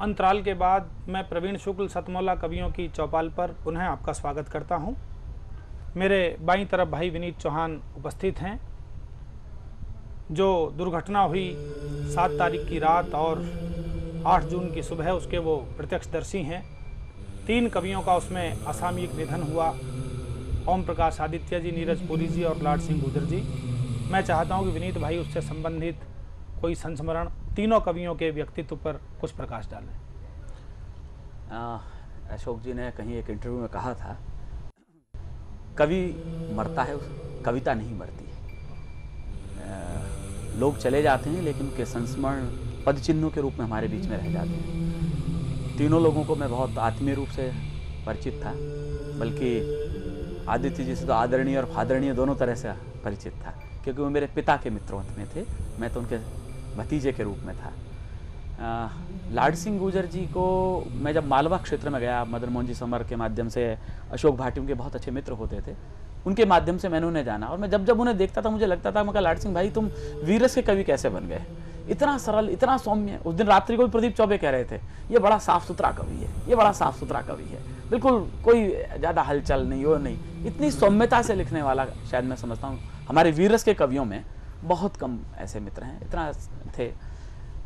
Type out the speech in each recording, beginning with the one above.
अंतराल के बाद मैं प्रवीण शुक्ल सतमौला कवियों की चौपाल पर पुनः आपका स्वागत करता हूं। मेरे बाईं तरफ भाई विनीत चौहान उपस्थित हैं, जो दुर्घटना हुई 7 तारीख की रात और 8 जून की सुबह उसके वो प्रत्यक्षदर्शी हैं। 3 कवियों का उसमें असामयिक निधन हुआ, ओम प्रकाश आदित्य जी, नीरज पुरी जी और लाड सिंह गुर्जर जी। मैं चाहता हूं कि विनीत भाई उससे संबंधित कोई संस्मरण तीनों कवियों के व्यक्तित्व पर कुछ प्रकाश डालें। अशोक जी ने कहीं एक इंटरव्यू में कहा था, कवि मरता है, कविता नहीं मरती। लोग चले जाते हैं लेकिन उनके संस्मरण पद चिन्हों के रूप में हमारे बीच में रह जाते हैं। तीनों लोगों को मैं बहुत आत्मीय रूप से परिचित था, बल्कि आदित्य जी से तो आदरणीय और फादरणीय दोनों तरह से परिचित था, क्योंकि वो मेरे पिता के मित्रों में थे, मैं तो उनके भतीजे के रूप में था। लाड सिंह गुर्जर जी को मैं जब मालवा क्षेत्र में गया, मदन मोहन जी समर के माध्यम से, अशोक भाटी उनके बहुत अच्छे मित्र होते थे, उनके माध्यम से मैंने उन्हें जाना। और मैं जब जब उन्हें देखता था मुझे लगता था, मैं कहा लाड सिंह भाई तुम वीरस के कवि कैसे बन गए, इतना सरल, इतना सौम्य। उस दिन रात्रि को भी प्रदीप चौबे कह रहे थे, ये बड़ा साफ सुथरा कवि है, ये बड़ा साफ सुथरा कवि है, बिल्कुल कोई ज़्यादा हलचल नहीं, वो नहीं, इतनी सौम्यता से लिखने वाला शायद मैं समझता हूँ हमारे वीरस के कवियों में बहुत कम ऐसे मित्र हैं, इतना थे।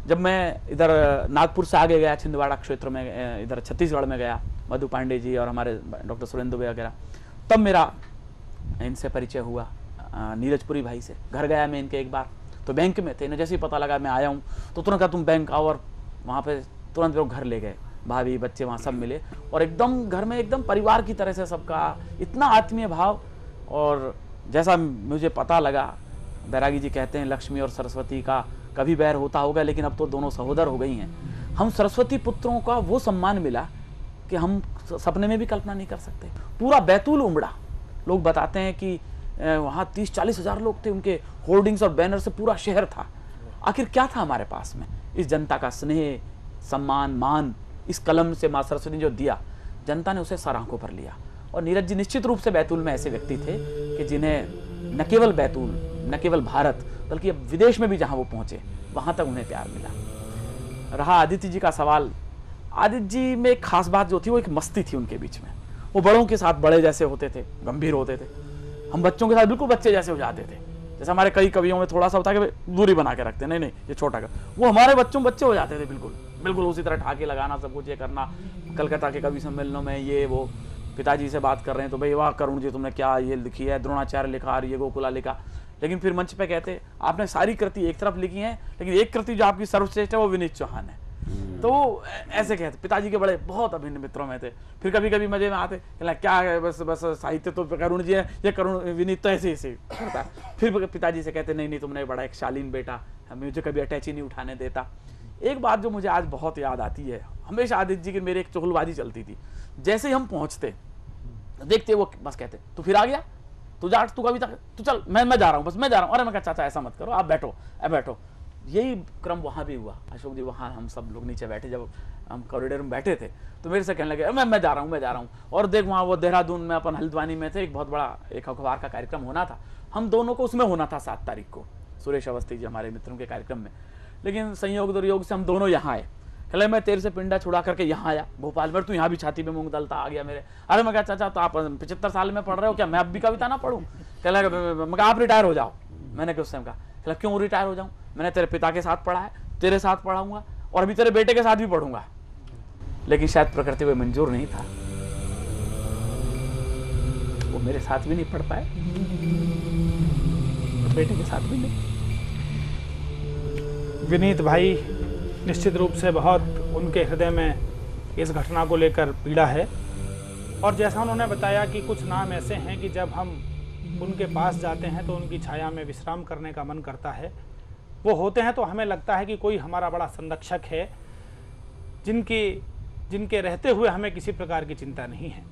जब मैं इधर नागपुर से आगे गया, छिंदवाड़ा क्षेत्र में, इधर छत्तीसगढ़ में गया, मधु पांडे जी और हमारे डॉक्टर सुरेंद्र वगैरह, तब मेरा इनसे परिचय हुआ। नीरज पुरी भाई से घर गया मैं इनके एक बार, तो बैंक में थे, इन्हें जैसे ही पता लगा मैं आया हूँ तो तुरंत कहा तुम बैंक आओ, और वहाँ पे तुरंत लोग घर ले गए, भाभी बच्चे वहाँ सब मिले, और एकदम घर में एकदम परिवार की तरह से सबका इतना आत्मीय भाव। और जैसा मुझे पता लगा, बैरागी जी कहते हैं लक्ष्मी और सरस्वती का कभी बैर होता होगा, लेकिन अब तो दोनों सहोदर हो गई हैं। हम सरस्वती पुत्रों का वो सम्मान मिला कि हम सपने में भी कल्पना नहीं कर सकते। पूरा बैतूल उमड़ा, लोग बताते हैं कि वहाँ 30-40 हज़ार लोग थे, उनके होर्डिंग्स और बैनर से पूरा शहर था। आखिर क्या था हमारे पास में? इस जनता का स्नेह, सम्मान, मान, इस कलम से माँ सरस्वती ने जो दिया, जनता ने उसे सर आंखों पर लिया। और नीरज जी निश्चित रूप से बैतूल में ऐसे व्यक्ति थे कि जिन्हें न केवल बैतूल, न केवल भारत, बल्कि अब विदेश में भी जहां वो पहुंचे वहां तक उन्हें प्यार मिला। रहा आदित्य जी का सवाल, आदित्य जी में एक खास बात जो थी वो एक मस्ती थी उनके बीच में। वो बड़ों के साथ बड़े जैसे होते थे, गंभीर होते थे, हम बच्चों के साथ बिल्कुल बच्चे जैसे हो जाते थे। जैसे हमारे कई कवियों में थोड़ा सा होता है कि दूरी बना के रखते, नहीं नहीं ये छोटा कर, वो हमारे बच्चों बच्चे हो जाते थे, बिल्कुल बिल्कुल उसी तरह ठाके लगाना, सब कुछ ये करना। कलकत्ता के कवि सम्मेलनों में ये वो पिताजी से बात कर रहे हैं तो भाई वाह करुण जी तुमने क्या ये लिखी है, द्रोणाचार्य लिखा और ये गोकुला लिखा। लेकिन फिर मंच पे कहते आपने सारी कृति एक तरफ लिखी है, लेकिन एक कृति जो आपकी सर्वश्रेष्ठ है वो विनीत चौहान है। तो ऐसे कहते, पिताजी के बड़े बहुत अभिन्न मित्रों में थे। फिर कभी कभी मजे में आते, क्या है बस बस साहित्य तो करुण जी है, ये करुण विनीत तो ऐसे ऐसे करता। फिर पिताजी से कहते नहीं नहीं तुमने बड़ा एक शालीन बेटा, मुझे कभी अटैची नहीं उठाने देता। एक बात जो मुझे आज बहुत याद आती है, हमेशा आदित्य जी की मेरी एक चुगलबाजी चलती थी। जैसे ही हम पहुंचते देखते वो बस कहते तू फिर आ गया, तू जा, तू कभी तक, तू चल, मैं जा रहा हूँ, बस मैं जा रहा हूँ। अरे मैं कहा चाचा ऐसा मत करो, आप बैठो, अब बैठो। यही क्रम वहाँ भी हुआ। अशोक जी वहाँ हम सब लोग नीचे बैठे, जब हम कॉरिडोर में बैठे थे तो मेरे से कहने लगे मैं जा रहा हूँ, मैं जा रहा हूँ। और देख वहाँ वो देहरादून में अपन हल्द्वानी में थे, एक बहुत बड़ा एक अखबार का कार्यक्रम होना था, हम दोनों को उसमें होना था 7 तारीख को, सुरेश अवस्थी जी हमारे मित्रों के कार्यक्रम में। लेकिन संयोग दुर्योग से हम दोनों यहाँ आए। कहले मैं तेरे से पिंडा छुड़ा करके यहाँ आया भोपाल में, तू यहाँ भी छाती में मूंग दलता आ गया मेरे। अरे मैं कहा चाचा तो आप 75 साल में पढ़ रहे हो क्या, मैं अब भी कविता ना पढ़ूँ? कहला मैं आप रिटायर हो जाओ। मैंने उस टाइम कहा क्यों रिटायर हो जाऊँ, मैंने तेरे पिता के साथ पढ़ा है, तेरे साथ पढ़ाऊंगा और अभी तेरे बेटे के साथ भी पढ़ूंगा। लेकिन शायद प्रकृति को मंजूर नहीं था, वो मेरे साथ भी नहीं पढ़ पाए, बेटे के साथ भी नहीं। विनीत भाई निश्चित रूप से बहुत उनके हृदय में इस घटना को लेकर पीड़ा है। और जैसा उन्होंने बताया कि कुछ नाम ऐसे हैं कि जब हम उनके पास जाते हैं तो उनकी छाया में विश्राम करने का मन करता है। वो होते हैं तो हमें लगता है कि कोई हमारा बड़ा संरक्षक है, जिनके रहते हुए हमें किसी प्रकार की चिंता नहीं है।